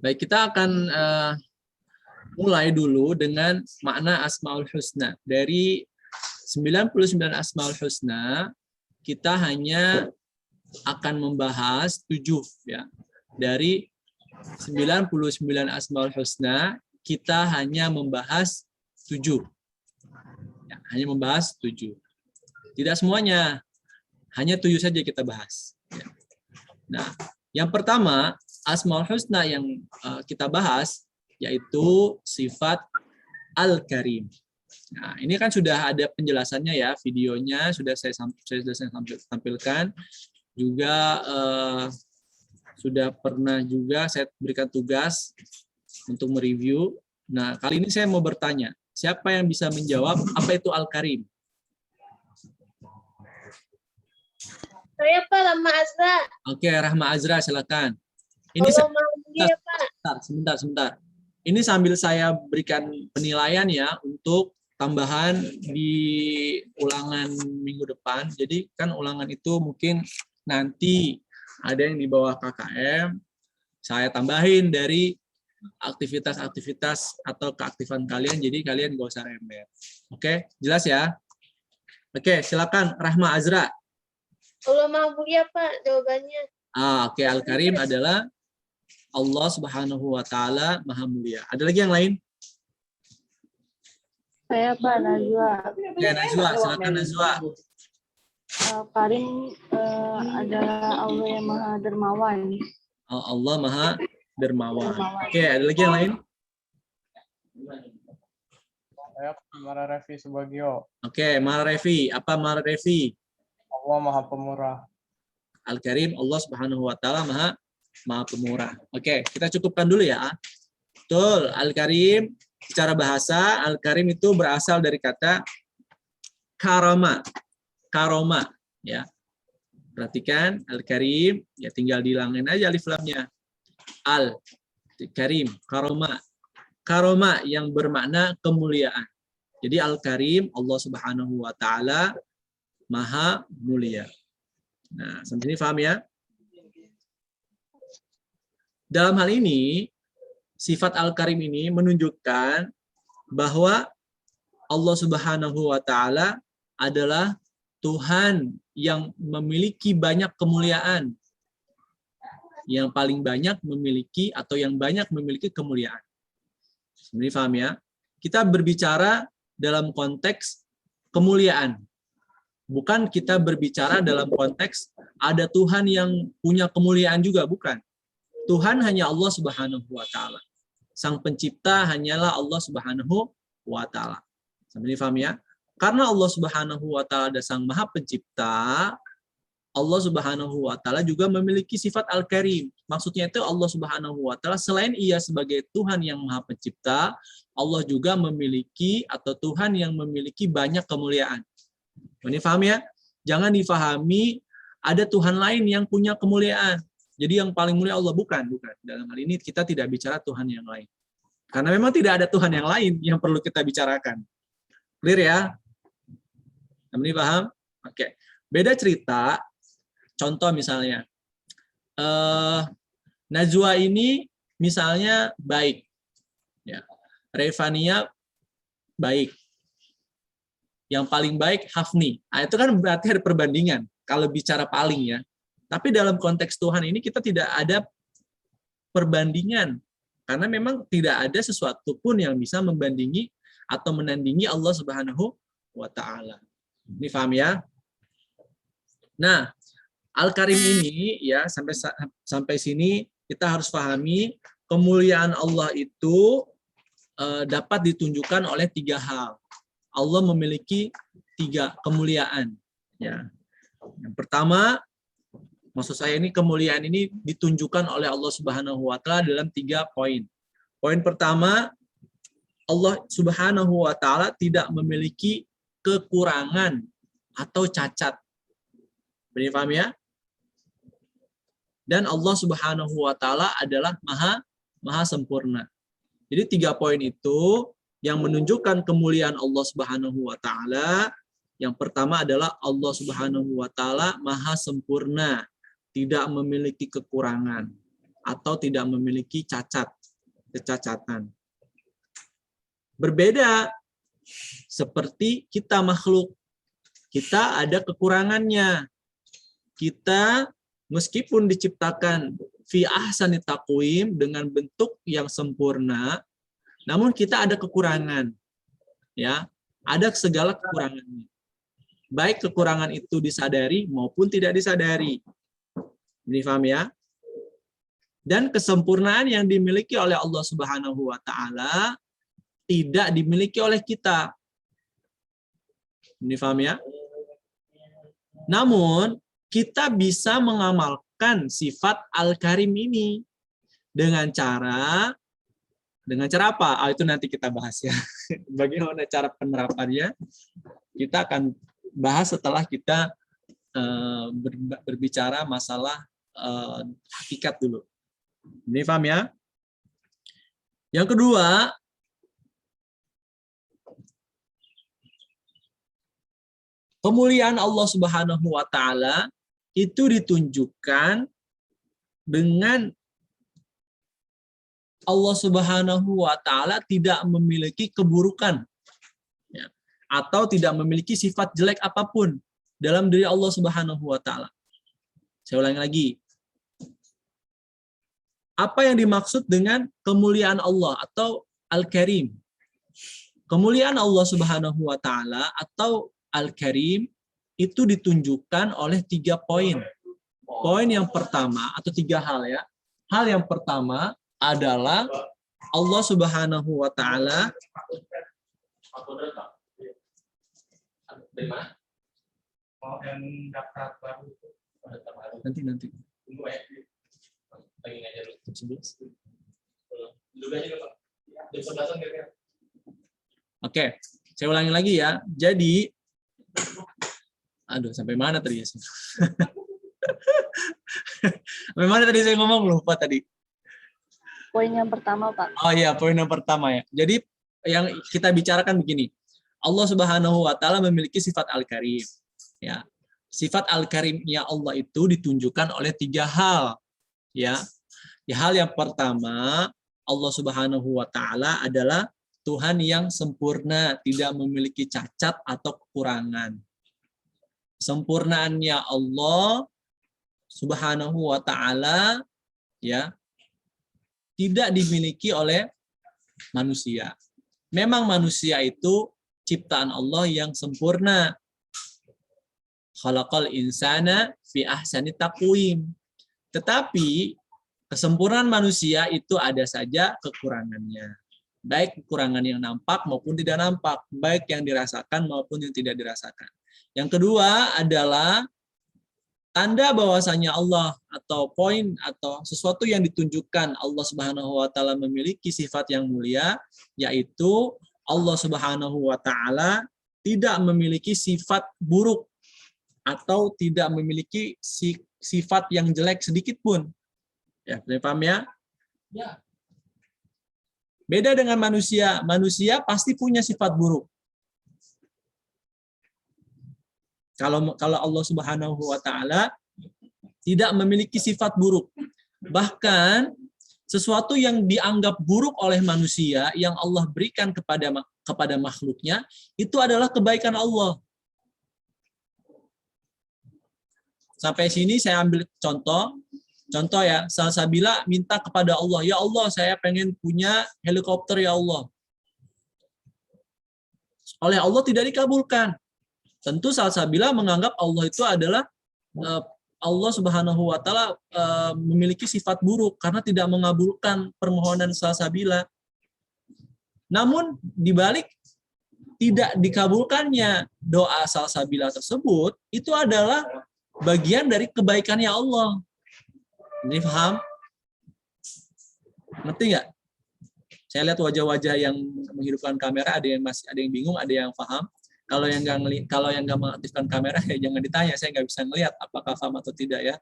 Baik, kita akan mulai dulu dengan makna Asmaul Husna. Dari 99 Asmaul Husna, kita hanya akan membahas 7 ya. Dari 99 Asmaul Husna, kita hanya membahas 7. Ya, hanya membahas 7. Tidak semuanya, hanya 7 saja kita bahas. Ya. Nah, yang pertama, Asmaul Husna yang kita bahas, yaitu sifat Al-Karim. Nah, ini kan sudah ada penjelasannya ya, videonya sudah saya tampilkan. Juga sudah pernah juga saya berikan tugas untuk mereview. Nah, kali ini saya mau bertanya, siapa yang bisa menjawab apa itu Al-Karim? Saya Pak, Rahma Azra. Oke, Rahma Azra, silakan. Ini sebentar. Ini sambil saya berikan penilaian ya untuk tambahan di ulangan minggu depan. Jadi kan ulangan itu mungkin nanti ada yang di bawah KKM, saya tambahin dari aktivitas-aktivitas atau keaktifan kalian, jadi kalian gak usah rembet. Oke, jelas ya? Oke, silakan Rahma Azra. Allah Maha Mulia Pak, jawabannya. Oke, Al-Karim adalah Allah Subhanahu wa Ta'ala Maha Mulia. Ada lagi yang lain? Saya Pak, Najwa. Oke, Najwa, silakan Najwa. Karim adalah Allah yang Maha Dermawan. Allah Maha Dermawan. Oke, ada lagi yang lain? Saya Mara Revi Subagio. Oke, Mara Revi. Apa Mara Revi? Allah Maha Pemurah. Al-Karim, Allah Subhanahu wa Ta'ala Maha Pemurah. Oke, kita cukupkan dulu ya. Betul, Al-Karim secara bahasa Al-Karim itu berasal dari kata karoma. Karoma ya. Perhatikan Al-Karim, ya tinggal dihilangin aja alif lamnya. Al-Karim, karoma. Karoma yang bermakna kemuliaan. Jadi Al-Karim, Allah Subhanahu wa Ta'ala Maha Mulia. Nah, sampai sini paham ya? Dalam hal ini, sifat Al-Karim ini menunjukkan bahwa Allah Subhanahu wa Ta'ala adalah Tuhan yang memiliki banyak kemuliaan. Yang paling banyak memiliki atau yang banyak memiliki kemuliaan. Ini paham ya? Kita berbicara dalam konteks kemuliaan. Bukan kita berbicara dalam konteks ada Tuhan yang punya kemuliaan juga, bukan. Tuhan hanya Allah Subhanahu wa Ta'ala. Sang pencipta hanyalah Allah Subhanahu wa Ta'ala. Sampai ini paham ya? Karena Allah Subhanahu wa Ta'ala adalah Sang Maha Pencipta, Allah Subhanahu wa Ta'ala juga memiliki sifat Al-Karim. Maksudnya itu Allah Subhanahu wa Ta'ala selain ia sebagai Tuhan yang Maha Pencipta, Allah juga memiliki atau Tuhan yang memiliki banyak kemuliaan. Ini paham ya? Jangan difahami ada Tuhan lain yang punya kemuliaan. Jadi yang paling mulia Allah, bukan. Dalam hal ini kita tidak bicara Tuhan yang lain. Karena memang tidak ada Tuhan yang lain yang perlu kita bicarakan. Clear ya? Ini paham? Oke. Beda cerita, contoh misalnya. Najwa ini misalnya baik. Ya. Revania baik. Yang paling baik Hafni. Nah, itu kan berarti ada perbandingan kalau bicara paling ya. Tapi dalam konteks Tuhan ini kita tidak ada perbandingan karena memang tidak ada sesuatu pun yang bisa membandingi atau menandingi Allah Subhanahu wa Ta'ala. Ini paham ya? Nah, Al-Karim ini ya sampai sini kita harus pahami kemuliaan Allah itu dapat ditunjukkan oleh 3 hal. Allah memiliki 3 kemuliaan. Ya. Yang pertama, maksud saya ini kemuliaan ini ditunjukkan oleh Allah Subhanahu wa Ta'ala dalam 3 poin. Poin pertama, Allah Subhanahu wa Ta'ala tidak memiliki kekurangan atau cacat. Benar paham ya? Dan Allah Subhanahu wa Ta'ala adalah maha sempurna. Jadi 3 poin itu yang menunjukkan kemuliaan Allah Subhanahu wa Ta'ala. Yang pertama adalah Allah Subhanahu wa Ta'ala maha sempurna. tidak memiliki kekurangan atau tidak memiliki kecacatan. Berbeda seperti kita makhluk. Kita ada kekurangannya. Kita meskipun diciptakan fi ahsani taqwim dengan bentuk yang sempurna, namun kita ada kekurangan. Ya, ada segala kekurangannya. Baik kekurangan itu disadari maupun tidak disadari. Ini paham ya? Dan kesempurnaan yang dimiliki oleh Allah Subhanahu wa taala tidak dimiliki oleh kita. Ini paham ya? Namun kita bisa mengamalkan sifat Al-Karim ini dengan cara apa? Itu nanti kita bahas ya. Bagaimana cara penerapannya? Kita akan bahas setelah kita berbicara masalah hakikat dulu. Ini paham ya? Yang kedua, kemuliaan Allah Subhanahu wa taala itu ditunjukkan dengan Allah Subhanahu wa taala tidak memiliki keburukan, ya, atau tidak memiliki sifat jelek apapun dalam diri Allah Subhanahu wa taala. Saya ulangi lagi. Apa yang dimaksud dengan kemuliaan Allah atau Al-Karim? Kemuliaan Allah Subhanahu wa taala atau Al-Karim itu ditunjukkan oleh 3 poin. Poin yang pertama atau 3 hal ya. Hal yang pertama adalah Allah Subhanahu wa taala nanti. Oke, saya ulangi lagi ya. Jadi sampai mana tadi ya? Sampai mana tadi saya ngomong, lupa tadi. Poin yang pertama, Pak. Oh iya, poin yang pertama ya. Jadi yang kita bicarakan begini. Allah Subhanahu wa taala memiliki sifat Al-Karim. Ya. Sifat Al-Karimnya Allah itu ditunjukkan oleh 3 hal. Ya. Hal yang pertama, Allah Subhanahu wa taala adalah Tuhan yang sempurna, tidak memiliki cacat atau kekurangan. Sempurnaannya Allah Subhanahu wa taala ya tidak dimiliki oleh manusia. Memang manusia itu ciptaan Allah yang sempurna. Khalaqal insana fi ahsani taqwim. Tetapi kesempurnaan manusia itu ada saja kekurangannya. Baik kekurangan yang nampak maupun tidak nampak, baik yang dirasakan maupun yang tidak dirasakan. Yang kedua adalah tanda bahwasanya Allah atau poin atau sesuatu yang ditunjukkan Allah Subhanahu wa taala memiliki sifat yang mulia, yaitu Allah Subhanahu wa taala tidak memiliki sifat buruk atau tidak memiliki sifat yang jelek sedikit pun. Ya, paham ya? Ya. Beda dengan manusia. Manusia pasti punya sifat buruk. Kalau Allah Subhanahu wa taala tidak memiliki sifat buruk. Bahkan sesuatu yang dianggap buruk oleh manusia yang Allah berikan kepada makhluknya itu adalah kebaikan Allah. Sampai sini saya ambil contoh ya, Salsabila minta kepada Allah, ya Allah saya pengen punya helikopter ya Allah. Oleh Allah tidak dikabulkan. Tentu Salsabila menganggap Allah itu adalah Allah Subhanahu wa taala memiliki sifat buruk karena tidak mengabulkan permohonan Salsabila. Namun dibalik tidak dikabulkannya doa Salsabila tersebut itu adalah bagian dari kebaikannya Allah. Ini paham? Ngerti nggak? Saya lihat wajah-wajah yang menghidupkan kamera, ada yang bingung, ada yang paham. Kalau yang nggak mengaktifkan kamera ya jangan ditanya, saya nggak bisa ngelihat apakah paham atau tidak ya.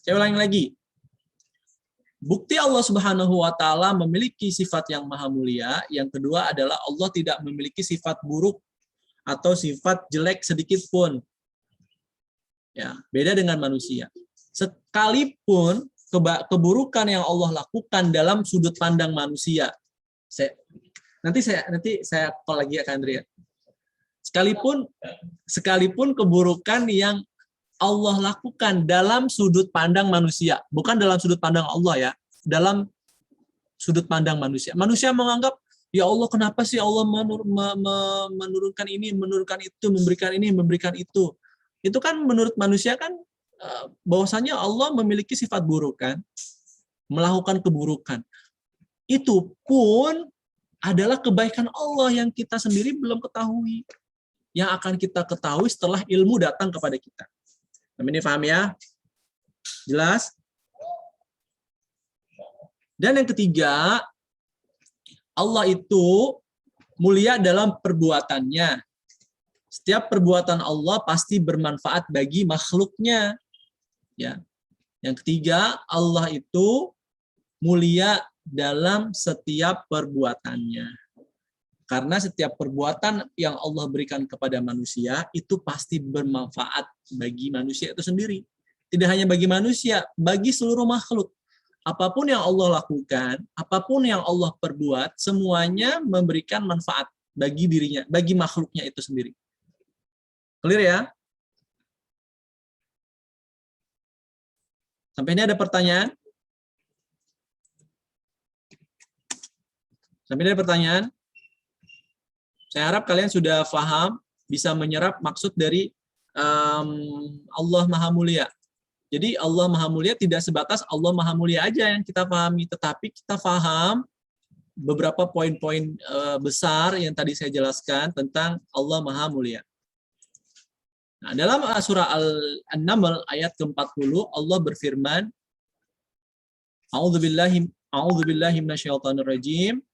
Saya ulangi lagi. Bukti Allah Subhanahu wa taala memiliki sifat yang maha mulia. Yang kedua adalah Allah tidak memiliki sifat buruk atau sifat jelek sedikit pun. Ya, beda dengan manusia. sekalipun keburukan yang Allah lakukan dalam sudut pandang manusia. Nanti saya call lagi ya Kak Andrea. Sekalipun keburukan yang Allah lakukan dalam sudut pandang manusia, bukan dalam sudut pandang Allah ya, dalam sudut pandang manusia. Manusia menganggap, ya Allah kenapa sih Allah menurunkan ini, menurunkan itu, memberikan ini, memberikan itu. Itu kan menurut manusia kan bahwasanya Allah memiliki sifat buruk kan, melakukan keburukan. Itu pun adalah kebaikan Allah yang kita sendiri belum ketahui, yang akan kita ketahui setelah ilmu datang kepada kita. Ini paham ya? Jelas? Dan yang ketiga, Allah itu mulia dalam perbuatannya. Setiap perbuatan Allah pasti bermanfaat bagi makhluknya. Ya. Yang ketiga, Allah itu mulia dalam setiap perbuatannya. Karena setiap perbuatan yang Allah berikan kepada manusia itu pasti bermanfaat bagi manusia itu sendiri. Tidak hanya bagi manusia, bagi seluruh makhluk. Apapun yang Allah lakukan, apapun yang Allah perbuat, semuanya memberikan manfaat bagi dirinya, bagi makhluknya itu sendiri. Clear ya? Sampai ini ada pertanyaan? Sampai ini ada pertanyaan? Saya harap kalian sudah paham, bisa menyerap maksud dari Allah Maha Mulia. Jadi Allah Maha Mulia tidak sebatas Allah Maha Mulia aja yang kita pahami, tetapi kita paham beberapa poin-poin besar yang tadi saya jelaskan tentang Allah Maha Mulia. Nah, dalam surah An-Naml ayat ke-40 Allah berfirman, A'udzubillahi minasyaitonir rajim.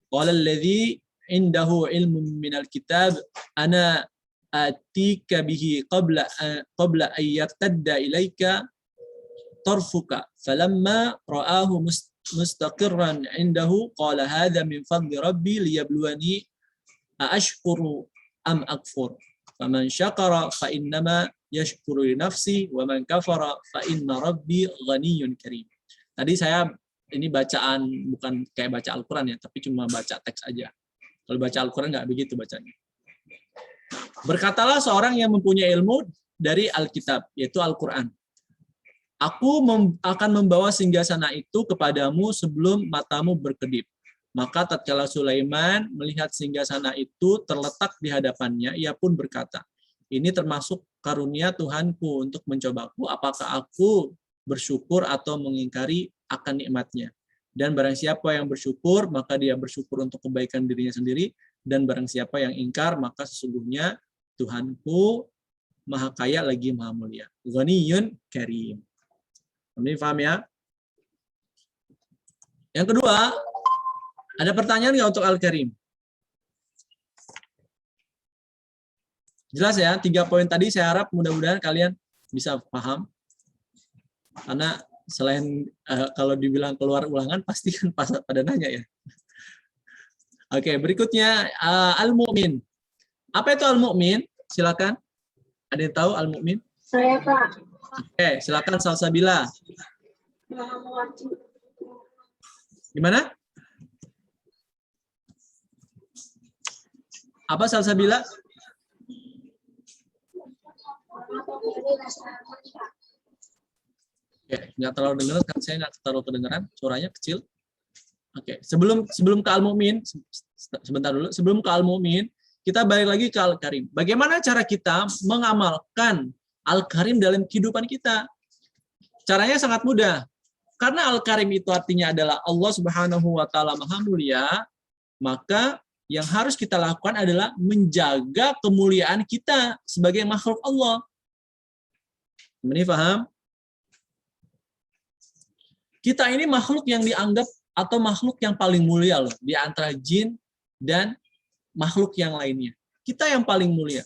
Qala alladzi indahu ilmun minal kitab ana atika bihi qabla an yartadda ilaika tarfuka falamma ra'ahu mustaqirran indahu qala hadha min fadli rabbi liyabluwani aashkuru am akfur faman syakara fa innama yashkuru li nafsi wa man kafara fa inna rabbi ghaniyyun karim. Tadi saya ini bacaan bukan kayak baca Al-Qur'an ya, tapi cuma baca teks aja. Kalau baca Al-Qur'an nggak begitu bacanya. Berkatalah seorang yang mempunyai ilmu dari Alkitab, yaitu Al-Quran. Aku akan membawa singgasana itu kepadamu sebelum matamu berkedip. Maka tatkala Sulaiman melihat singgasana itu terletak di hadapannya, ia pun berkata, ini termasuk karunia Tuhanku untuk mencobaku, apakah aku bersyukur atau mengingkari akan nikmatnya. Dan barang siapa yang bersyukur, maka dia bersyukur untuk kebaikan dirinya sendiri, dan barang siapa yang ingkar, maka sesungguhnya Tuhanku Maha Kaya lagi Maha Mulia. Ghaniyyun Karim. Ini paham ya? Yang kedua, ada pertanyaan nggak untuk Al-Karim? Jelas ya, 3 poin tadi saya harap mudah-mudahan kalian bisa paham. Karena selain kalau dibilang keluar ulangan, pasti kan pada nanya ya. Oke, berikutnya Al-Mu'min. Apa itu Al-Mu'min? Silakan. Ada yang tahu Al-Mu'min? Saya, Pak. Oke, silakan Salsabila. Gimana? Apa Salsabila? Oke, nggak terlalu dengar kan, saya nggak terlalu kedengaran, suaranya kecil. Oke, sebelum ke Al-Mu'min, sebentar dulu, sebelum ke Al-Mu'min, kita balik lagi ke Al-Karim. Bagaimana cara kita mengamalkan Al-Karim dalam kehidupan kita? Caranya sangat mudah. Karena Al-Karim itu artinya adalah Allah Subhanahu wa taala Maha Mulia, maka yang harus kita lakukan adalah menjaga kemuliaan kita sebagai makhluk Allah. Ini paham? Kita ini makhluk yang dianggap atau makhluk yang paling mulia loh di antara jin dan makhluk yang lainnya. Kita yang paling mulia.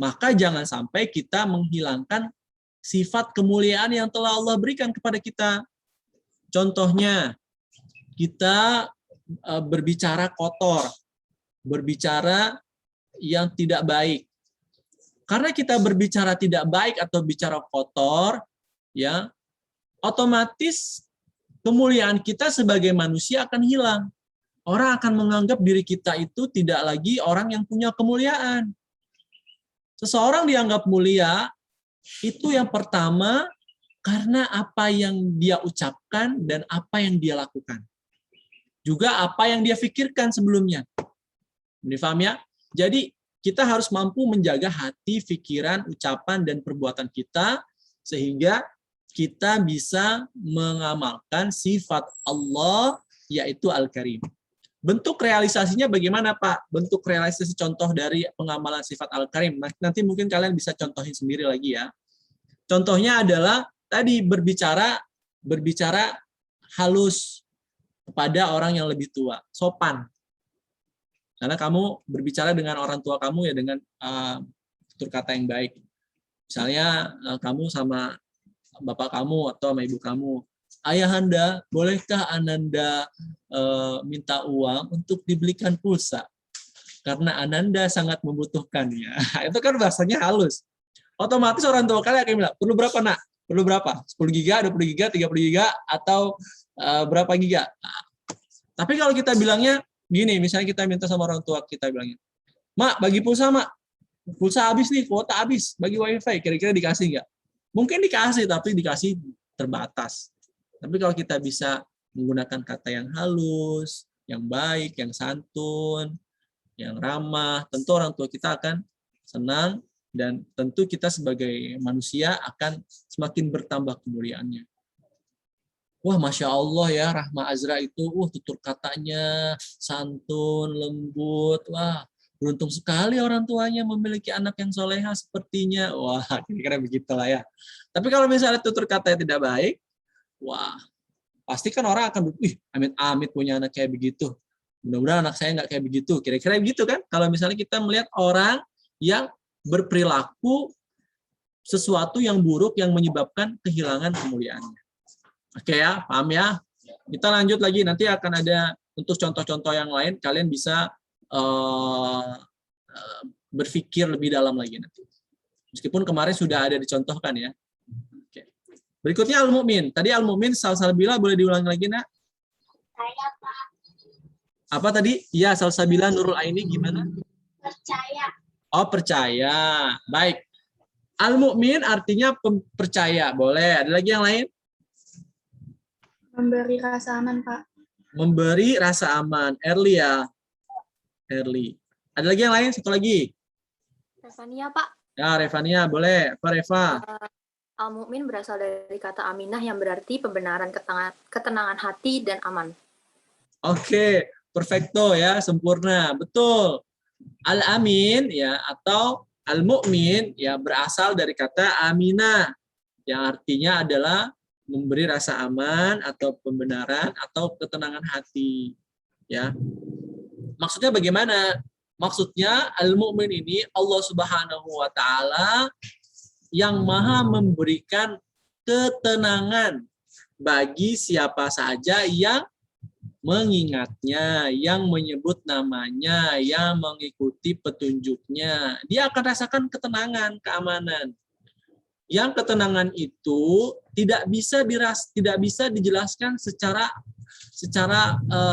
Maka jangan sampai kita menghilangkan sifat kemuliaan yang telah Allah berikan kepada kita. Contohnya, kita berbicara kotor, berbicara yang tidak baik. Karena kita berbicara tidak baik atau bicara kotor, ya, otomatis kemuliaan kita sebagai manusia akan hilang. Orang akan menganggap diri kita itu tidak lagi orang yang punya kemuliaan. Seseorang dianggap mulia itu yang pertama karena apa yang dia ucapkan dan apa yang dia lakukan. Juga apa yang dia pikirkan sebelumnya. Ini paham ya? Jadi kita harus mampu menjaga hati, pikiran, ucapan, dan perbuatan kita sehingga kita bisa mengamalkan sifat Allah yaitu Al-Karim. Bentuk realisasinya bagaimana, Pak? Bentuk realisasi contoh dari pengamalan sifat Al-Karim. Nanti mungkin kalian bisa contohin sendiri lagi ya. Contohnya adalah tadi berbicara halus kepada orang yang lebih tua, sopan. Karena kamu berbicara dengan orang tua kamu ya dengan tutur kata yang baik. Misalnya kamu sama bapak kamu atau sama ibu kamu, Ayahanda, bolehkah Ananda minta uang untuk dibelikan pulsa? Karena Ananda sangat membutuhkannya. Itu kan bahasanya halus. Otomatis orang tua kalian akan bilang, perlu berapa nak? Perlu berapa? 10 giga, 20 giga, 30 giga, atau berapa giga? Nah, tapi kalau kita bilangnya, gini, misalnya kita minta sama orang tua kita bilangnya, Mak, bagi pulsa, Mak. Pulsa habis nih, kuota habis. Bagi wifi, kira-kira dikasih nggak? Mungkin dikasih, tapi dikasih terbatas. Tapi kalau kita bisa menggunakan kata yang halus, yang baik, yang santun, yang ramah, tentu orang tua kita akan senang, dan tentu kita sebagai manusia akan semakin bertambah kemuliaannya. Wah, Masya Allah ya, Rahma Azra itu, tutur katanya santun, lembut. Wah, beruntung sekali orang tuanya memiliki anak yang soleha sepertinya. Wah, kira-kira begitulah ya. Tapi kalau misalnya tutur katanya tidak baik, wah, pasti kan orang akan, amit-amit punya anak kayak begitu. Mudah-mudahan anak saya nggak kayak begitu. Kira-kira begitu kan? Kalau misalnya kita melihat orang yang berperilaku sesuatu yang buruk yang menyebabkan kehilangan kemuliaannya. Oke ya, paham ya? Kita lanjut lagi, nanti akan ada untuk contoh-contoh yang lain, kalian bisa berpikir lebih dalam lagi nanti. Meskipun kemarin sudah ada dicontohkan ya. Oke. Berikutnya Al-Mu'min. Tadi Al-Mu'min, Salsabila boleh diulangi lagi, nak? Saya, Pak. Apa tadi? Ya, Salsabila Nurul Aini gimana? Percaya. Oh, percaya. Baik. Al-Mu'min artinya percaya. Boleh. Ada lagi yang lain? Memberi rasa aman, Pak. Memberi rasa aman. Erli ya. Erli. Ada lagi yang lain? Satu lagi. Revania, Pak. Ya, Revania. Boleh. Apa, Reva? Al-Mu'min berasal dari kata aminah yang berarti pembenaran, ketenangan hati, dan aman. Oke. Perfecto ya. Sempurna. Betul. Al-Amin ya atau Al-Mu'min ya berasal dari kata aminah yang artinya adalah memberi rasa aman atau pembenaran atau ketenangan hati ya. Maksudnya bagaimana? Maksudnya Al-Mu'min ini Allah Subhanahu wa taala yang Maha memberikan ketenangan bagi siapa saja yang mengingatnya, yang menyebut namanya, yang mengikuti petunjuknya. Dia akan rasakan ketenangan, keamanan. Yang ketenangan itu tidak bisa dijelaskan secara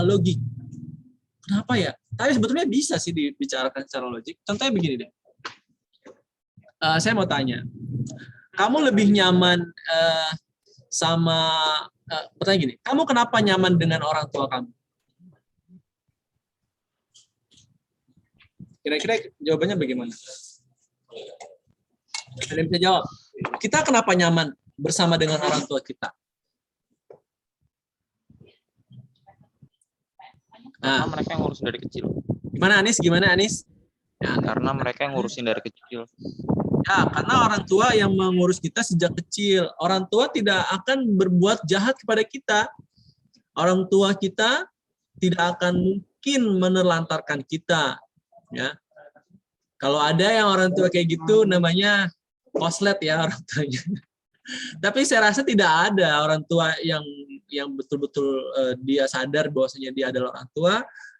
logik. Kenapa ya? Tapi sebetulnya bisa sih dibicarakan secara logik. Contohnya begini deh. Saya mau tanya, kamu lebih nyaman pertanyaan gini, kamu kenapa nyaman dengan orang tua kamu? Kira-kira jawabannya bagaimana? Kalian bisa jawab. Kita kenapa nyaman bersama dengan orang tua kita? Karena mereka yang ngurusin dari kecil. Gimana Anis? Gimana Anis? Ya, Karena mereka yang ngurusin dari kecil. Ya, karena orang tua yang mengurus kita sejak kecil. Orang tua tidak akan berbuat jahat kepada kita. Orang tua kita tidak akan mungkin menelantarkan kita. Ya. Kalau ada yang orang tua kayak gitu, namanya koslet ya orang tuanya. Tapi saya rasa tidak ada orang tua yang betul-betul dia sadar bahwasanya dia adalah orang tua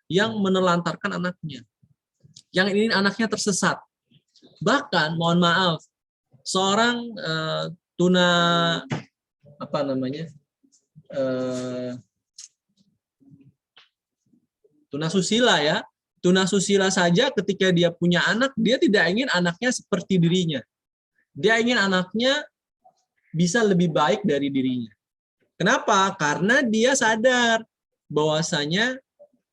yang menelantarkan anaknya. Yang ini anaknya tersesat. Bahkan, mohon maaf, seorang apa namanya? Tunasusila ya. Tunasusila saja ketika dia punya anak, dia tidak ingin anaknya seperti dirinya. Dia ingin anaknya bisa lebih baik dari dirinya. Kenapa? Karena dia sadar bahwasanya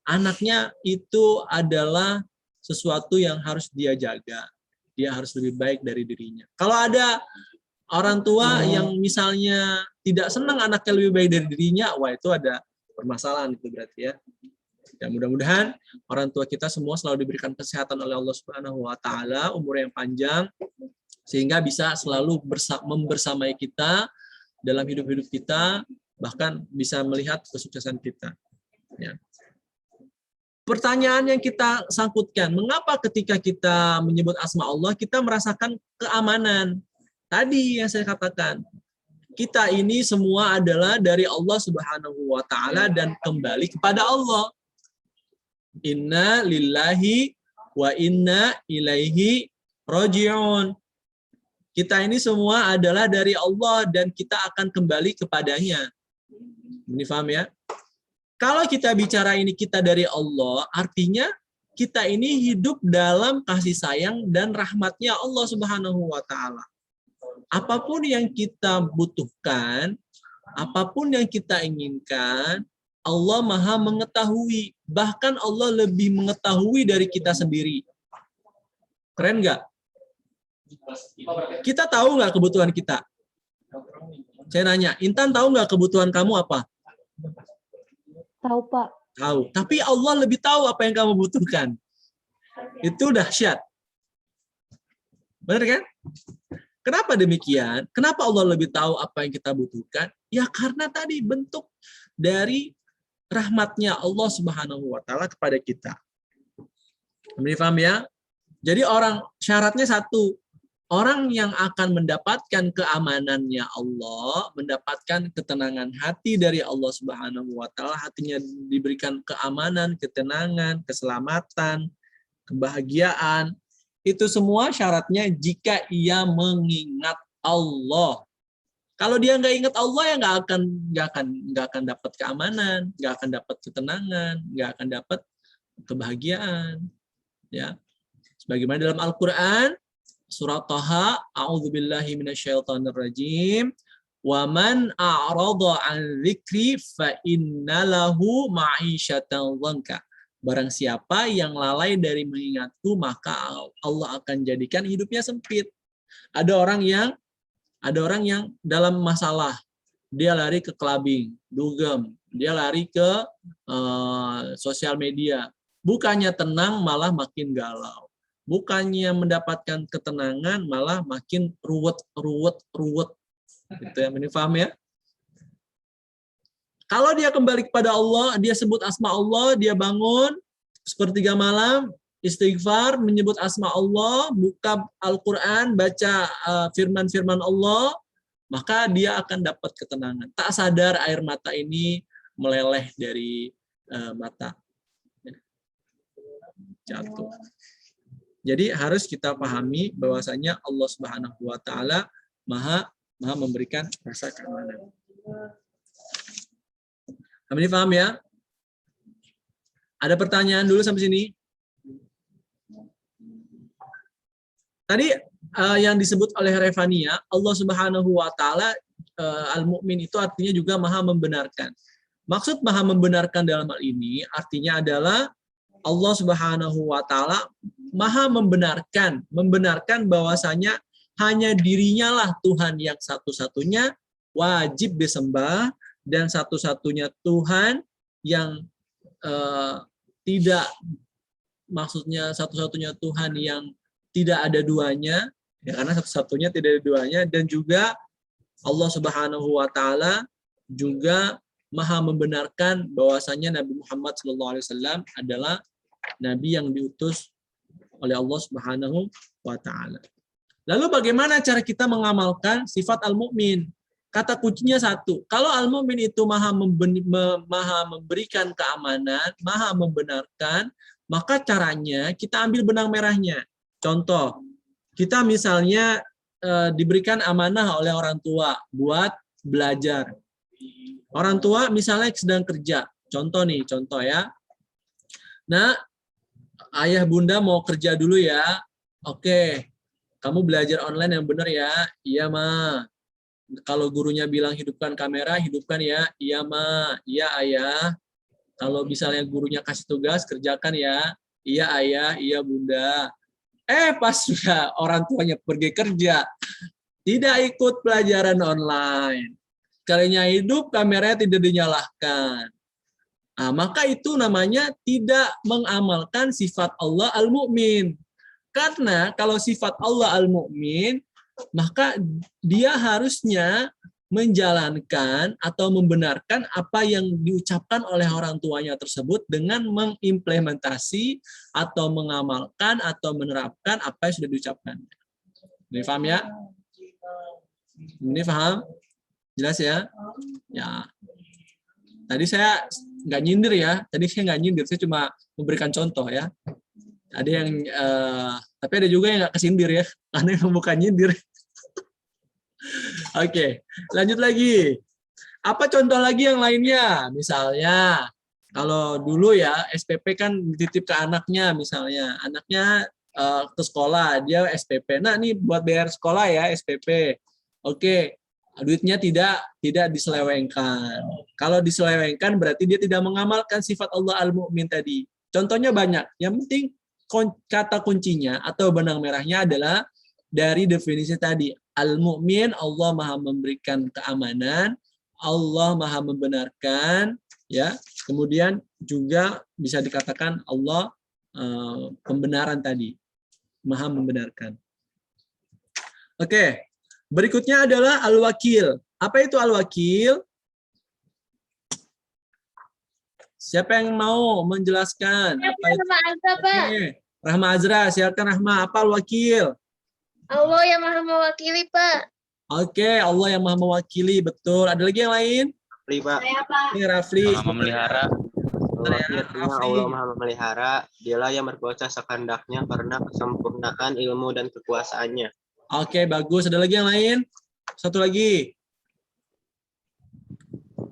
anaknya itu adalah sesuatu yang harus dia jaga. Dia harus lebih baik dari dirinya. Kalau ada orang tua yang misalnya tidak senang anaknya lebih baik dari dirinya, wah itu ada permasalahan itu berarti ya. Ya, mudah-mudahan orang tua kita semua selalu diberikan kesehatan oleh Allah Subhanahu wa taala, umur yang panjang sehingga bisa selalu membersamai kita dalam hidup-hidup kita, bahkan bisa melihat kesuksesan kita. Ya. Pertanyaan yang kita sangkutkan, mengapa ketika kita menyebut asma Allah kita merasakan keamanan? Tadi yang saya katakan, kita ini semua adalah dari Allah Subhanahu wa taala dan kembali kepada Allah. Inna lillahi wa inna ilaihi raji'un. Kita ini semua adalah dari Allah dan kita akan kembali kepadanya. Ini paham ya? Kalau kita bicara ini kita dari Allah, artinya kita ini hidup dalam kasih sayang dan rahmatnya Allah Subhanahu wa taala. Apapun yang kita butuhkan, apapun yang kita inginkan, Allah Maha mengetahui. Bahkan Allah lebih mengetahui dari kita sendiri. Keren nggak? Kita tahu nggak kebutuhan kita? Saya nanya, Intan tahu nggak kebutuhan kamu apa? Tahu, Pak. Tahu. Tapi Allah lebih tahu apa yang kamu butuhkan. Itu dahsyat. Benar kan? Kenapa demikian? Kenapa Allah lebih tahu apa yang kita butuhkan? Ya karena tadi bentuk dari rahmatnya Allah Subhanahu wa taala kepada kita. Ini paham ya? Jadi syaratnya satu, orang yang akan mendapatkan keamanannya Allah, mendapatkan ketenangan hati dari Allah Subhanahu wa taala, hatinya diberikan keamanan, ketenangan, keselamatan, kebahagiaan. Itu semua syaratnya jika ia mengingat Allah. Kalau dia nggak ingat Allah ya nggak akan dapat keamanan, nggak akan dapat ketenangan, nggak akan dapat kebahagiaan. Ya, sebagaimana dalam Al-Quran surat Thaha, A'udzubillahi minasyaitonirrajim, wa man a'rada an dzikri fa innalahu ma'isyatan dhanka. Barang siapa yang lalai dari mengingatku, maka Allah akan jadikan hidupnya sempit. Ada orang yang dalam masalah, dia lari ke clubbing, dugem, dia lari ke sosial media. Bukannya tenang, malah makin galau. Bukannya mendapatkan ketenangan, malah makin ruwet. Gitu ya, ini paham ya? Kalau dia kembali kepada Allah, dia sebut asma Allah, dia bangun sepertiga malam, istighfar, menyebut asma Allah, buka Al-Quran, baca firman-firman Allah, maka dia akan dapat ketenangan. Tak sadar air mata ini meleleh dari mata. Jatuh. Jadi harus kita pahami bahwasanya Allah Subhanahu wa taala Maha memberikan rasa keamanan. Kami paham ya? Ada pertanyaan dulu sampai sini? Tadi yang disebut oleh Revania, Allah Subhanahu wa taala Al-Mu'min itu artinya juga Maha membenarkan. Maksud Maha membenarkan dalam hal ini artinya adalah Allah Subhanahu wa taala Maha membenarkan bahwasanya hanya dirinya lah Tuhan yang satu-satunya wajib disembah dan satu-satunya Tuhan yang tidak, maksudnya satu-satunya Tuhan yang tidak ada duanya, ya, karena satu-satunya tidak ada duanya, dan juga Allah Subhanahu wa taala juga Maha membenarkan bahwasanya Nabi Muhammad SAW adalah nabi yang diutus oleh Allah Subhanahu wa taala. Lalu bagaimana cara kita mengamalkan sifat al-mu'min? Kata kuncinya satu. Kalau al-mu'min itu maha memberikan keamanan, maha membenarkan, maka caranya kita ambil benang merahnya. Contoh, kita misalnya diberikan amanah oleh orang tua buat belajar. Orang tua misalnya sedang kerja, contoh ya. Nah, ayah bunda mau kerja dulu ya. Oke, kamu belajar online yang benar ya. Iya, Ma. Kalau gurunya bilang hidupkan kamera, hidupkan ya. Iya, Ma. Iya, ayah. Kalau misalnya gurunya kasih tugas, kerjakan ya. Iya, ayah. Iya, bunda. Pas sudah orang tuanya pergi kerja, tidak ikut pelajaran online. Kalinya hidup, kameranya tidak dinyalakan. Nah, maka itu namanya tidak mengamalkan sifat Allah Al-Mu'min. Karena kalau sifat Allah Al-Mu'min, maka dia harusnya menjalankan atau membenarkan apa yang diucapkan oleh orang tuanya tersebut dengan mengimplementasi atau mengamalkan atau menerapkan apa yang sudah diucapkan. Ini paham ya? Ini paham? Jelas ya? Ya. Tadi saya nggak nyindir ya. Tadi saya nggak nyindir. Saya cuma memberikan contoh ya. Ada yang, tapi ada juga yang nggak kesindir ya. Karena yang bukan nyindir. Oke, lanjut lagi. Apa contoh lagi yang lainnya? Misalnya, kalau dulu ya SPP kan dititip ke anaknya misalnya. Anaknya ke sekolah, dia SPP. Nah, nih buat bayar sekolah ya SPP. Oke. Duitnya tidak diselewengkan. Kalau diselewengkan berarti dia tidak mengamalkan sifat Allah Al-Mu'min tadi. Contohnya banyak. Yang penting kata kuncinya atau benang merahnya adalah dari definisi tadi. Al-Mu'min, Allah Maha memberikan keamanan, Allah Maha membenarkan, ya. Kemudian juga bisa dikatakan Allah pembenaran tadi. Maha membenarkan. Oke. Berikutnya adalah al-wakil. Apa itu al-wakil? Siapa yang mau menjelaskan? Apa itu? Oke. Rahma Azra, silakan Rahma. Apa al-wakil? Allah yang maha mewakili, Pak. Oke, Allah yang maha mewakili. Betul. Ada lagi yang lain? Rafli, Pak. Saya, Pak. Ini Rafli. Maha memelihara. Artinya Allah Maha memelihara, dialah yang berkuasa sekandaknya karena kesempurnaan ilmu dan kekuasaannya. Oke, bagus. Ada lagi yang lain? Satu lagi.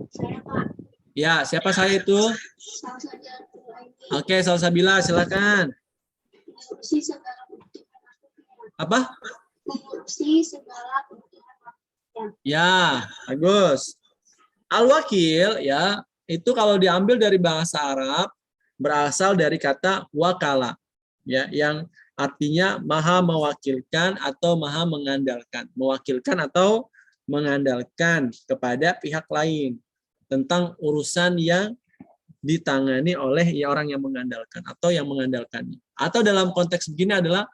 Saya, Pak. Ya, siapa saya itu? Oke, Salsabila, silakan. Mengurusi segala kebutuhan. Apa? Mengurusi segala kebutuhan. Ya, bagus. Al-wakil ya, itu kalau diambil dari bahasa Arab berasal dari kata wakala. Ya, yang artinya maha mewakilkan atau maha mengandalkan. Mewakilkan atau mengandalkan kepada pihak lain tentang urusan yang ditangani oleh orang yang mengandalkan atau yang mengandalkannya. Atau dalam konteks begini adalah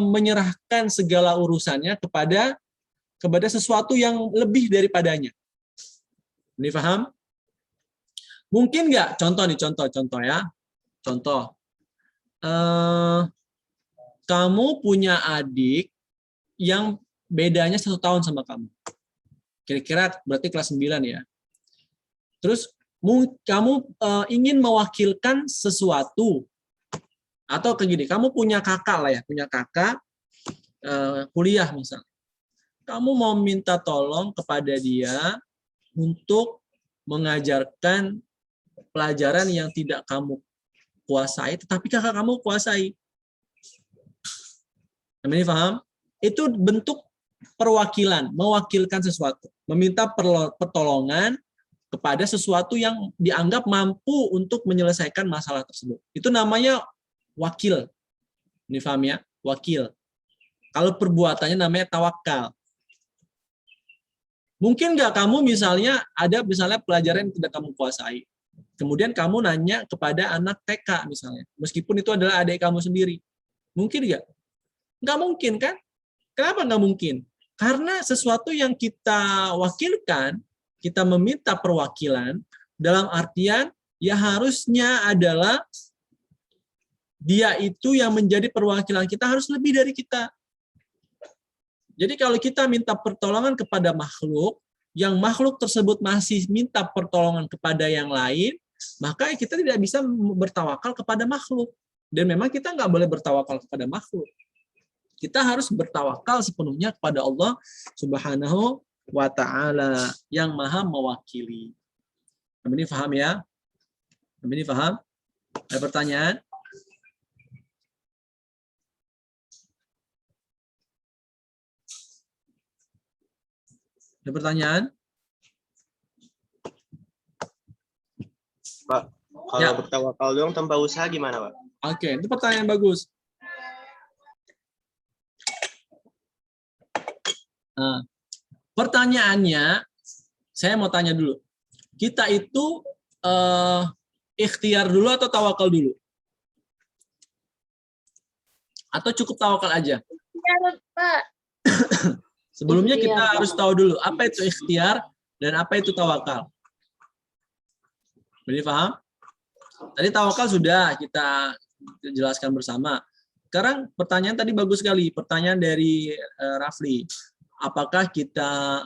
menyerahkan segala urusannya kepada sesuatu yang lebih daripadanya. Ini paham? Mungkin nggak? Contoh ya. Contoh. Kamu punya adik yang bedanya 1 tahun sama kamu. Kira-kira berarti kelas 9 ya. Terus kamu ingin mewakilkan sesuatu. Atau kayak gini, kamu punya kakak lah ya, punya kakak kuliah misalnya. Kamu mau minta tolong kepada dia untuk mengajarkan pelajaran yang tidak kamu kuasai, tetapi kakak kamu kuasai. Ini paham? Itu bentuk perwakilan, mewakilkan sesuatu, meminta pertolongan kepada sesuatu yang dianggap mampu untuk menyelesaikan masalah tersebut. Itu namanya wakil. Ini paham ya? Wakil. Kalau perbuatannya namanya tawakal. Mungkin nggak kamu misalnya ada pelajaran yang tidak kamu kuasai. Kemudian kamu nanya kepada anak TK misalnya. Meskipun itu adalah adik kamu sendiri. Mungkin nggak? Nggak mungkin kan? Kenapa nggak mungkin? Karena sesuatu yang kita wakilkan, kita meminta perwakilan, dalam artian ya harusnya adalah dia itu yang menjadi perwakilan kita harus lebih dari kita. Jadi kalau kita minta pertolongan kepada makhluk, yang makhluk tersebut masih minta pertolongan kepada yang lain, maka kita tidak bisa bertawakal kepada makhluk. Dan memang kita nggak boleh bertawakal kepada makhluk. Kita harus bertawakal sepenuhnya kepada Allah Subhanahu wa ta'ala yang maha mewakili. Ini paham ya? Ini paham? Ada pertanyaan? Ada pertanyaan? Pak, kalau Ya. bertawakal doang tanpa usaha gimana, Pak? Oke, itu pertanyaan bagus. Nah, pertanyaannya, saya mau tanya dulu. Kita itu ikhtiar dulu atau tawakal dulu? Atau cukup tawakal aja? Ya, Pak. Sebelumnya kita Ikhtiar. harus tahu dulu apa itu ikhtiar dan apa itu tawakal. Jadi paham? Tadi tawakal sudah kita jelaskan bersama. Sekarang pertanyaan tadi bagus sekali. Pertanyaan dari Rafli. Apakah kita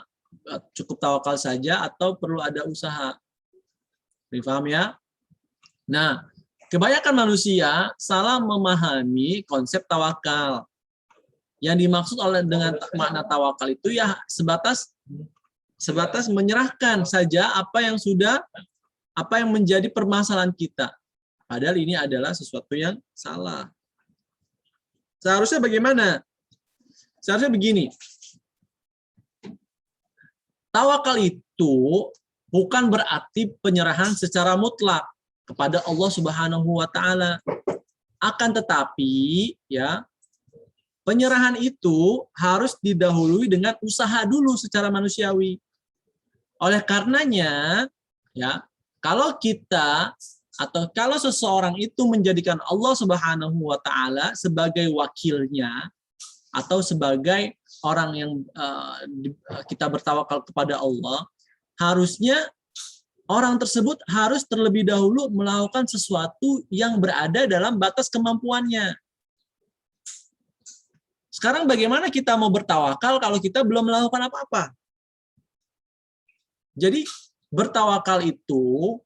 cukup tawakal saja atau perlu ada usaha? Paham ya? Nah, kebanyakan manusia salah memahami konsep tawakal. Yang dimaksud dengan makna tawakal itu ya sebatas menyerahkan saja apa yang menjadi permasalahan kita. Padahal ini adalah sesuatu yang salah. Seharusnya bagaimana? Seharusnya begini. Tawakal itu bukan berarti penyerahan secara mutlak kepada Allah Subhanahu wa taala. Akan tetapi ya, penyerahan itu harus didahului dengan usaha dulu secara manusiawi. Oleh karenanya, ya, kalau kita atau kalau seseorang itu menjadikan Allah Subhanahu wa taala sebagai wakilnya atau sebagai orang yang kita bertawakal kepada Allah, harusnya orang tersebut harus terlebih dahulu melakukan sesuatu yang berada dalam batas kemampuannya. Sekarang bagaimana kita mau bertawakal kalau kita belum melakukan apa-apa? Jadi bertawakal itu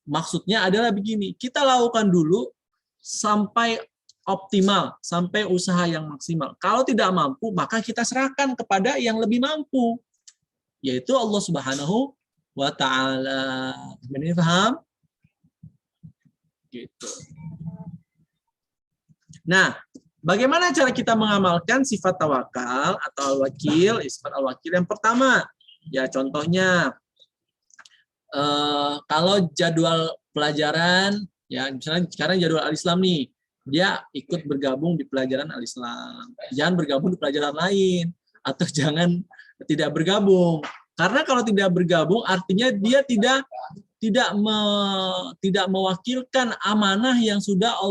maksudnya adalah begini, kita lakukan dulu sampai optimal, sampai usaha yang maksimal. Kalau tidak mampu, maka kita serahkan kepada yang lebih mampu, yaitu Allah Subhanahu wa taala. Ini paham? Gitu. Nah, bagaimana cara kita mengamalkan sifat tawakal atau al-wakil? Sifat al-wakil yang pertama, ya contohnya kalau jadwal pelajaran, ya misalnya sekarang jadwal al-Islam nih, dia ikut bergabung di pelajaran al-Islam. Jangan bergabung di pelajaran lain, atau jangan tidak bergabung. Karena kalau tidak bergabung artinya dia tidak mewakilkan amanah yang sudah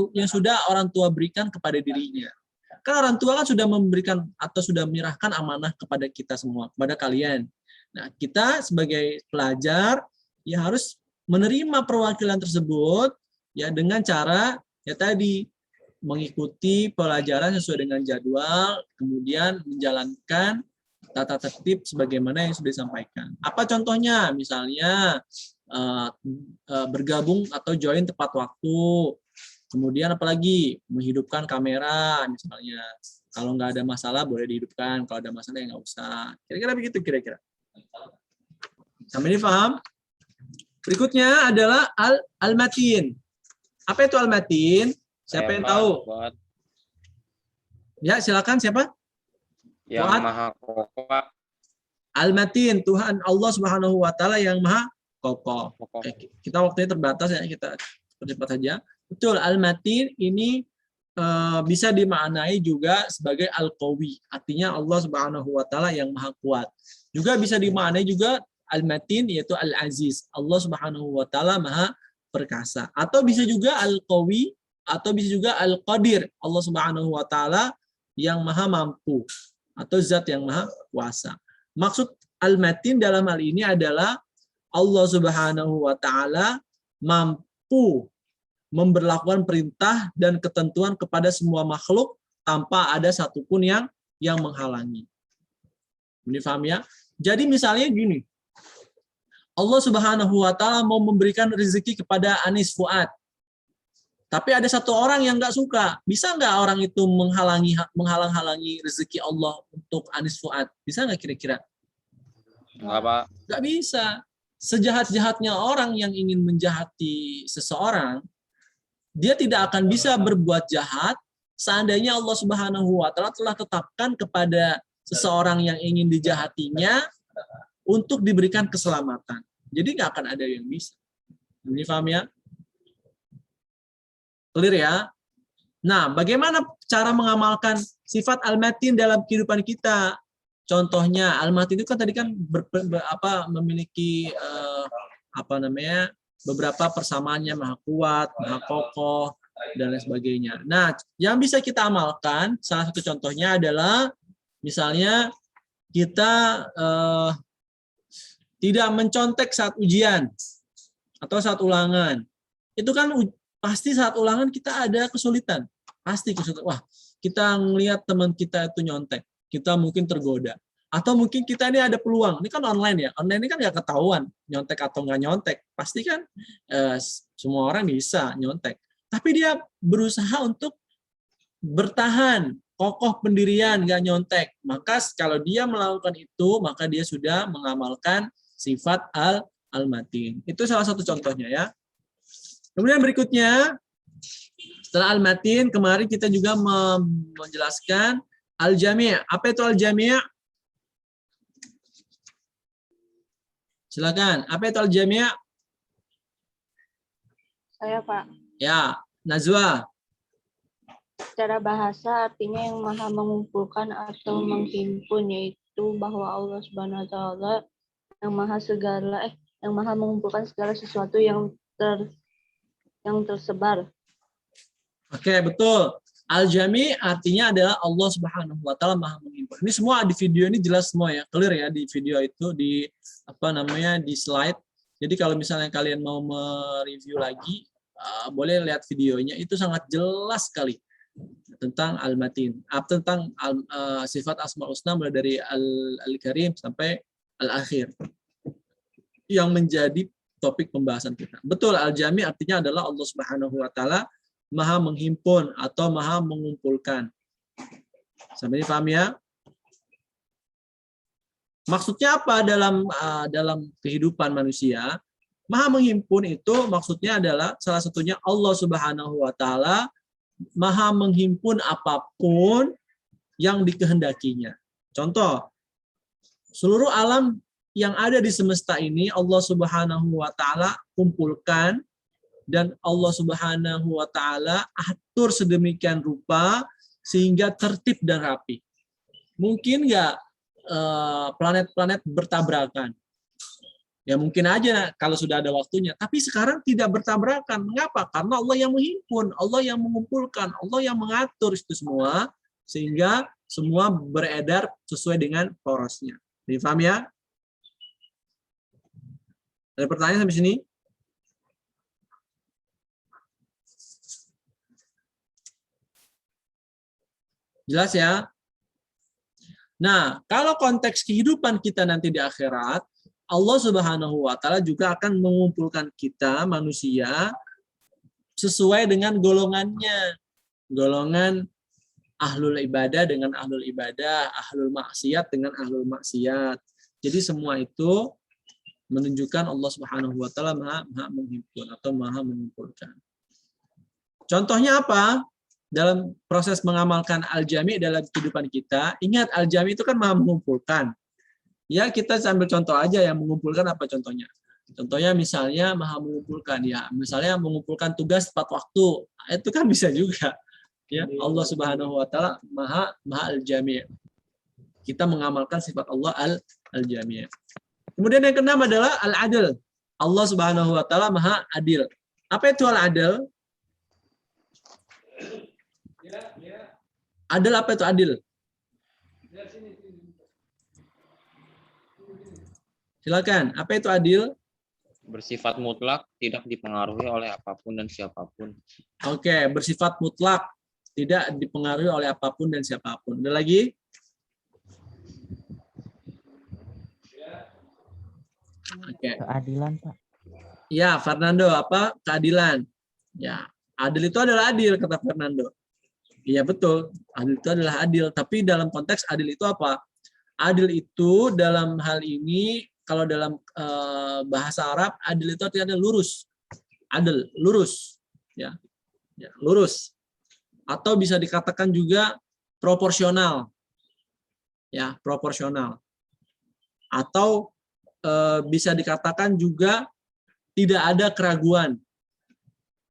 orang tua berikan kepada dirinya. Kan orang tua kan sudah memberikan atau sudah menyerahkan amanah kepada kita semua, kepada kalian. Nah, kita sebagai pelajar ya harus menerima perwakilan tersebut ya dengan cara ya tadi mengikuti pelajaran sesuai dengan jadwal, kemudian menjalankan tata tertib sebagaimana yang sudah disampaikan. Apa contohnya? Misalnya bergabung atau join tepat waktu. Kemudian apalagi menghidupkan kamera misalnya. Kalau nggak ada masalah boleh dihidupkan, kalau ada masalah ya nggak usah. Kira-kira begitu kira-kira. Sampai ini paham? Berikutnya adalah al-matin. Apa itu al-matin? Siapa yang tahu? Buat Ya, silakan siapa? yang Buat. maha kokoh. Al-matin, Tuhan Allah Subhanahu wa taala yang maha kokoh. Kokoh. Kita waktunya terbatas ya, kita percepat saja. Betul, al-matin ini bisa dimaknai juga sebagai al-qawi. Artinya Allah Subhanahu wa taala yang maha kuat. Juga bisa dimaknai juga al-matin yaitu al-aziz. Allah Subhanahu wa taala maha perkasa. Atau bisa juga al-qawi atau bisa juga al-qadir. Allah Subhanahu wa taala yang maha mampu atau zat yang maha kuasa. Maksud al-matin dalam hal ini adalah Allah Subhanahu wa taala mampu memberlakukan perintah dan ketentuan kepada semua makhluk tanpa ada satupun yang menghalangi. Ini paham ya? Jadi misalnya gini. Allah Subhanahu wa taala mau memberikan rezeki kepada Anis Fuad. Tapi ada satu orang yang nggak suka. Bisa nggak orang itu menghalang-halangi rezeki Allah untuk Anis Fuad? Bisa nggak kira-kira? Enggak, Pak. Nggak bisa. Sejahat-jahatnya orang yang ingin menjahati seseorang, dia tidak akan bisa berbuat jahat seandainya Allah Subhanahu wa taala telah tetapkan kepada seseorang yang ingin dijahatinya untuk diberikan keselamatan. Jadi nggak akan ada yang bisa. Ini paham ya? Clear ya? Nah, bagaimana cara mengamalkan sifat al-matin dalam kehidupan kita? Contohnya, al-matin itu kan tadi kan memiliki beberapa persamaannya, maha kuat, maha kokoh, dan lain sebagainya. Nah, yang bisa kita amalkan, salah satu contohnya adalah misalnya kita tidak mencontek saat ujian atau saat ulangan. Itu kan pasti saat ulangan kita ada kesulitan. Pasti kesulitan. Wah, kita ngelihat teman kita itu nyontek. Kita mungkin tergoda. Atau mungkin kita ini ada peluang. Ini kan online ya. Online ini kan nggak ketahuan nyontek atau nggak nyontek. Pasti kan semua orang bisa nyontek. Tapi dia berusaha untuk bertahan, kokoh pendirian, nggak nyontek. Maka kalau dia melakukan itu, maka dia sudah mengamalkan sifat al-matin. Itu salah satu contohnya ya. Kemudian berikutnya, setelah al-matin, kemarin kita juga menjelaskan al-jami'. Apa itu al-jami'? Silakan. Apa itu al-jami'? Saya, Pak. Ya, Najwa. Secara bahasa artinya yang maha mengumpulkan atau menghimpun, yaitu bahwa Allah Subhanahu wa taala yang maha mengumpulkan segala sesuatu yang tersebar. Oke, betul. Al-Jami artinya adalah Allah Subhanahu wa taala maha menghimpun. Ini semua di video ini jelas semua ya, clear ya di video itu di di slide. Jadi kalau misalnya kalian mau mereview lagi, boleh lihat videonya, itu sangat jelas sekali tentang al-matin, tentang sifat asmaul husna mulai dari al-karim sampai al-akhir yang menjadi topik pembahasan kita. Betul, al-jami artinya adalah Allah Subhanahu wa taala maha menghimpun atau maha mengumpulkan. Sampai ini paham ya? Maksudnya apa dalam kehidupan manusia? Maha menghimpun itu maksudnya adalah salah satunya Allah Subhanahu wa taala maha menghimpun apapun yang dikehendakinya. Contoh, seluruh alam yang ada di semesta ini Allah Subhanahu wa taala kumpulkan dan Allah Subhanahu wa taala atur sedemikian rupa sehingga tertib dan rapi. Mungkin nggak planet-planet bertabrakan? Ya mungkin aja kalau sudah ada waktunya. Tapi sekarang tidak bertabrakan. Mengapa? Karena Allah yang menghimpun, Allah yang mengumpulkan, Allah yang mengatur itu semua sehingga semua beredar sesuai dengan porosnya. Difaham ya? Ada pertanyaan sampai sini? Jelas ya? Nah, kalau konteks kehidupan kita nanti di akhirat, Allah Subhanahu wa taala juga akan mengumpulkan kita manusia sesuai dengan golongannya. Golongan ahlul ibadah dengan ahlul ibadah, ahlul maksiat dengan ahlul maksiat. Jadi semua itu menunjukkan Allah Subhanahu wa taala maha menghimpun atau maha mengumpulkan. Contohnya apa? Dalam proses mengamalkan al-jami dalam kehidupan kita, ingat al-jami itu kan maha mengumpulkan. Ya, kita sambil contoh aja yang mengumpulkan apa contohnya. Contohnya misalnya maha mengumpulkan ya, misalnya mengumpulkan tugas tepat waktu. Itu kan bisa juga. Ya, Allah Subhanahu wa taala maha al-jami'. Kita mengamalkan sifat Allah al-jami'. Kemudian yang keenam adalah al-adl. Allah Subhanahu wa taala maha adil. Apa itu al-adl? Adil apa itu adil? Silakan. Apa itu adil? Bersifat mutlak, tidak dipengaruhi oleh apapun dan siapapun. Oke, bersifat mutlak, tidak dipengaruhi oleh apapun dan siapapun. Ada lagi? Oke. Keadilan, Pak. Ya, Fernando, apa keadilan? Ya, adil itu adalah adil, kata Fernando. Iya betul, adil itu adalah adil. Tapi dalam konteks adil itu apa? Adil itu dalam hal ini, kalau dalam bahasa Arab, adil itu artinya lurus. Adil, lurus. Ya, lurus. Atau bisa dikatakan juga proporsional. Ya, proporsional. Atau bisa dikatakan juga tidak ada keraguan.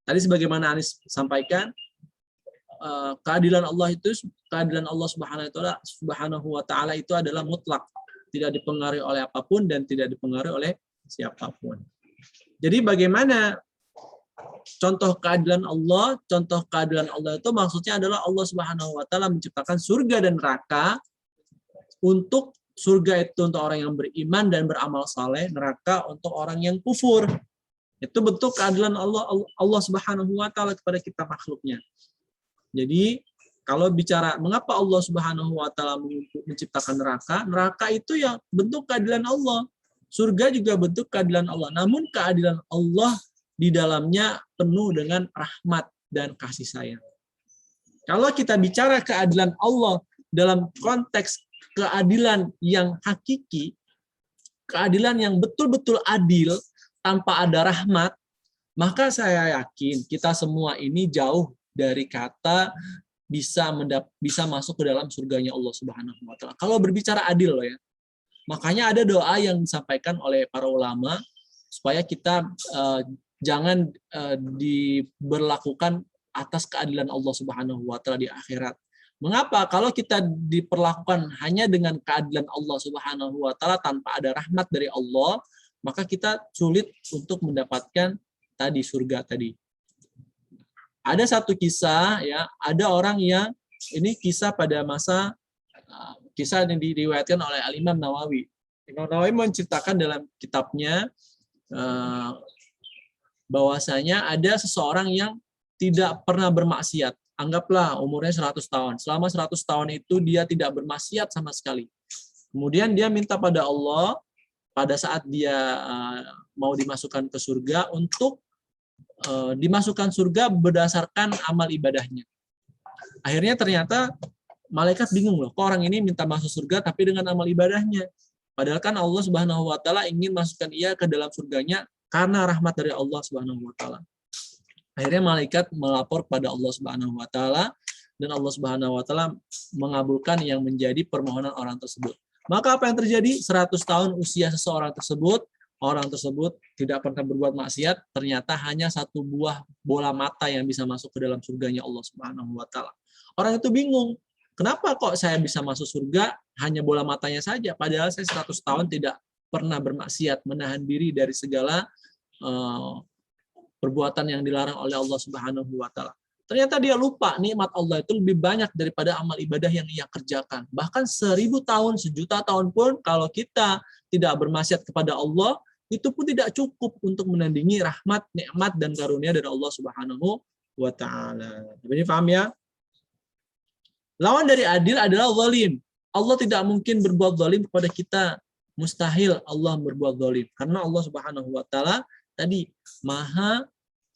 Tadi sebagaimana Anis sampaikan, keadilan Allah itu, keadilan Allah Subhanahu wa taala itu adalah mutlak, tidak dipengaruhi oleh apapun dan tidak dipengaruhi oleh siapapun. Jadi bagaimana contoh keadilan Allah? Contoh keadilan Allah itu maksudnya adalah Allah Subhanahu wa taala menciptakan surga dan neraka. Untuk surga itu untuk orang yang beriman dan beramal saleh, neraka untuk orang yang kufur. Itu bentuk keadilan Allah Subhanahu wa taala kepada kita makhluknya. Jadi kalau bicara mengapa Allah Subhanahu wa taala menciptakan neraka, neraka itu ya bentuk keadilan Allah. Surga juga bentuk keadilan Allah. Namun keadilan Allah di dalamnya penuh dengan rahmat dan kasih sayang. Kalau kita bicara keadilan Allah dalam konteks keadilan yang hakiki, keadilan yang betul-betul adil tanpa ada rahmat, maka saya yakin kita semua ini jauh dari kata bisa masuk ke dalam surganya Allah Subhanahu wa taala. Kalau berbicara adil loh ya. Makanya ada doa yang disampaikan oleh para ulama supaya kita jangan diberlakukan atas keadilan Allah Subhanahu wa taala di akhirat. Mengapa? Kalau kita diperlakukan hanya dengan keadilan Allah Subhanahu wa taala tanpa ada rahmat dari Allah, maka kita sulit untuk mendapatkan tadi surga tadi. Ada satu kisah ya, ada orang yang ini kisah pada masa kisah yang diriwayatkan oleh Al-Imam Nawawi. Imam Nawawi menceritakan dalam kitabnya bahwasanya ada seseorang yang tidak pernah bermaksiat. Anggaplah umurnya 100 tahun. Selama 100 tahun itu dia tidak bermaksiat sama sekali. Kemudian dia minta pada Allah pada saat dia mau dimasukkan ke surga untuk dimasukkan surga berdasarkan amal ibadahnya. Akhirnya ternyata malaikat bingung loh, kok orang ini minta masuk surga tapi dengan amal ibadahnya. Padahal kan Allah Subhanahu wa taala ingin masukkan ia ke dalam surganya karena rahmat dari Allah Subhanahu wa taala. Akhirnya malaikat melapor kepada Allah Subhanahu wa taala dan Allah Subhanahu wa taala mengabulkan yang menjadi permohonan orang tersebut. Maka apa yang terjadi? 100 tahun usia seseorang tersebut, orang tersebut tidak pernah berbuat maksiat, ternyata hanya satu buah bola mata yang bisa masuk ke dalam surganya Allah Subhanahu wa taala. Orang itu bingung, kenapa kok saya bisa masuk surga hanya bola matanya saja, padahal saya 100 tahun tidak pernah bermaksiat, menahan diri dari segala perbuatan yang dilarang oleh Allah Subhanahu wa taala. Ternyata dia lupa nikmat Allah itu lebih banyak daripada amal ibadah yang ia kerjakan. Bahkan 1000 tahun, 1.000.000 tahun pun kalau kita tidak bermaksiat kepada Allah, itu pun tidak cukup untuk menandingi rahmat, nikmat dan karunia dari Allah Subhanahu wa taala. Ini paham ya? Lawan dari adil adalah zalim. Allah tidak mungkin berbuat zalim kepada kita. Mustahil Allah berbuat zalim. Karena Allah Subhanahu wa taala tadi Maha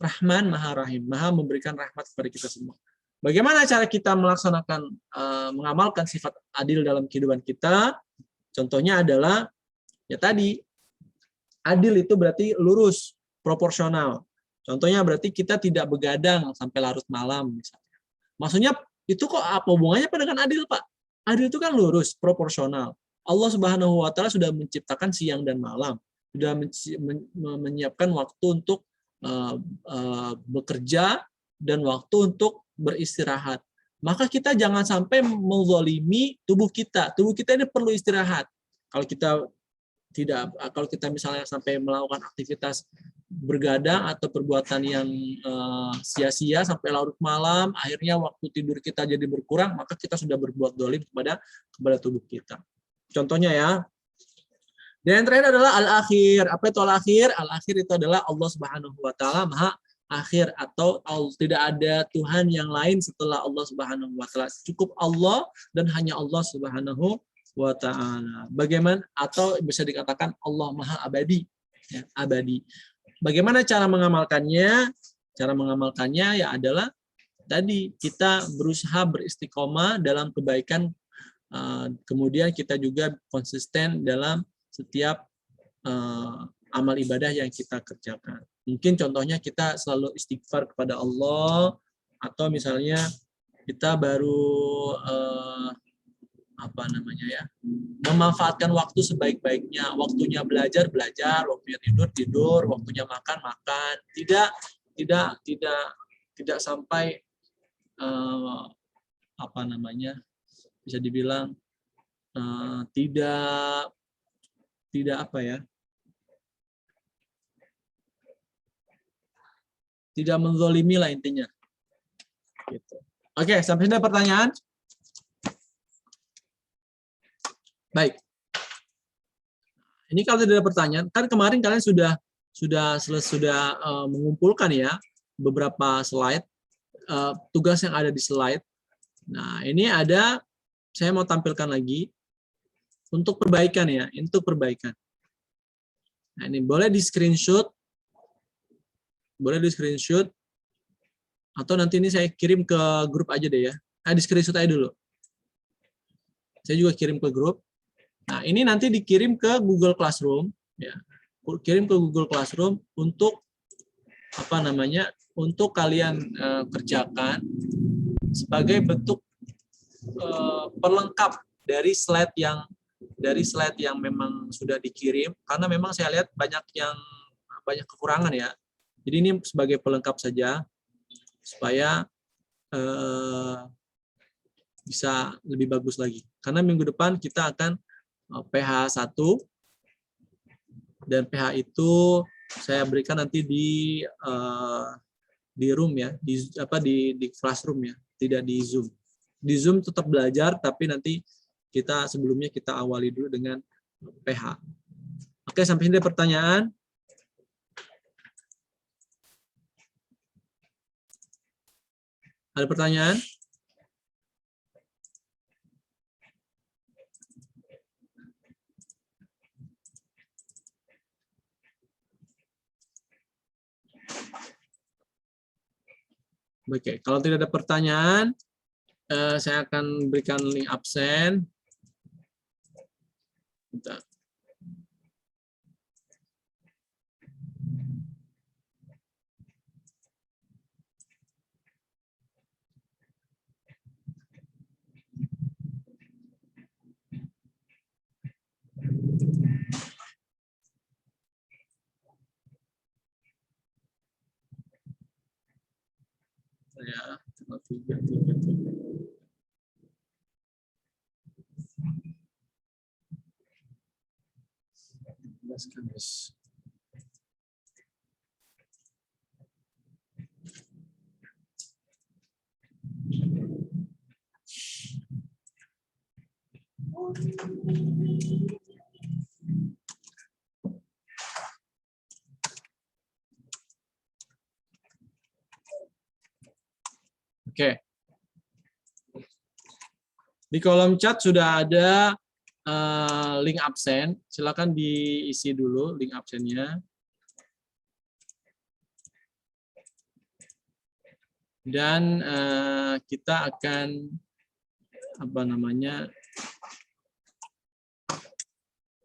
Rahman, Maha Rahim, Maha memberikan rahmat kepada kita semua. Bagaimana cara kita melaksanakan, mengamalkan sifat adil dalam kehidupan kita? Contohnya adalah, ya tadi, adil itu berarti lurus, proporsional. Contohnya berarti kita tidak begadang sampai larut malam, misalnya. Maksudnya, itu kok apa hubungannya dengan adil, Pak? Adil itu kan lurus, proporsional. Allah Subhanahu wa taala sudah menciptakan siang dan malam, sudah menyiapkan waktu untuk bekerja dan waktu untuk beristirahat. Maka kita jangan sampai menzalimi tubuh kita. Tubuh kita ini perlu istirahat. Kalau kita misalnya sampai melakukan aktivitas bergadang atau perbuatan yang sia-sia sampai larut malam, akhirnya waktu tidur kita jadi berkurang, maka kita sudah berbuat zalim kepada tubuh kita. Contohnya ya. Dan yang terakhir adalah al-akhir. Apa itu al-akhir? Al-akhir itu adalah Allah Subhanahu wa taala Maha Akhir, atau tidak ada Tuhan yang lain setelah Allah Subhanahu wa taala. Cukup Allah dan hanya Allah Subhanahu wa taala. Bagaimana, atau bisa dikatakan Allah Maha Abadi, ya, abadi. Bagaimana cara mengamalkannya? Cara mengamalkannya ya adalah tadi kita berusaha beristiqomah dalam kebaikan Kemudian kita juga konsisten dalam setiap amal ibadah yang kita kerjakan. Mungkin contohnya kita selalu istighfar kepada Allah, atau misalnya kita baru memanfaatkan waktu sebaik-baiknya. Waktunya belajar, waktunya tidur, waktunya makan. Tidak sampai bisa dibilang tidak menzolimi lah intinya. Gitu. Oke, sampai sini ada pertanyaan? Baik. Ini kalau tidak ada pertanyaan, kan kemarin kalian sudah mengumpulkan ya beberapa slide, tugas yang ada di slide. Nah, ini saya mau tampilkan lagi untuk perbaikan ya, untuk perbaikan. Nah, ini boleh di screenshot, atau nanti ini saya kirim ke grup aja deh ya. Di screenshot aja dulu. Saya juga kirim ke grup. Nah, ini nanti dikirim ke Google Classroom ya. Kirim ke Google Classroom untuk untuk kalian kerjakan sebagai bentuk pelengkap dari slide yang memang sudah dikirim, karena memang saya lihat banyak kekurangan ya. Jadi ini sebagai pelengkap saja supaya bisa lebih bagus lagi. Karena minggu depan kita akan PH 1, dan PH itu saya berikan nanti di room ya, di classroom ya, tidak di Zoom. Di Zoom tetap belajar, tapi nanti sebelumnya kita awali dulu dengan PH. Oke, sampai sini ada pertanyaan? Ada pertanyaan? Oke, kalau tidak ada pertanyaan, saya akan berikan link absen. Bentar. Ya, cuma 3. Kamis. Oke. Di kolom chat sudah ada link absen. Silakan diisi dulu link absennya. Dan kita akan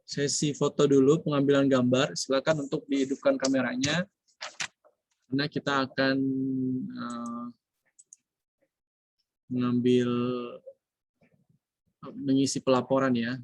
sesi foto dulu, pengambilan gambar. Silakan untuk dihidupkan kameranya, karena kita akan mengisi pelaporan ya.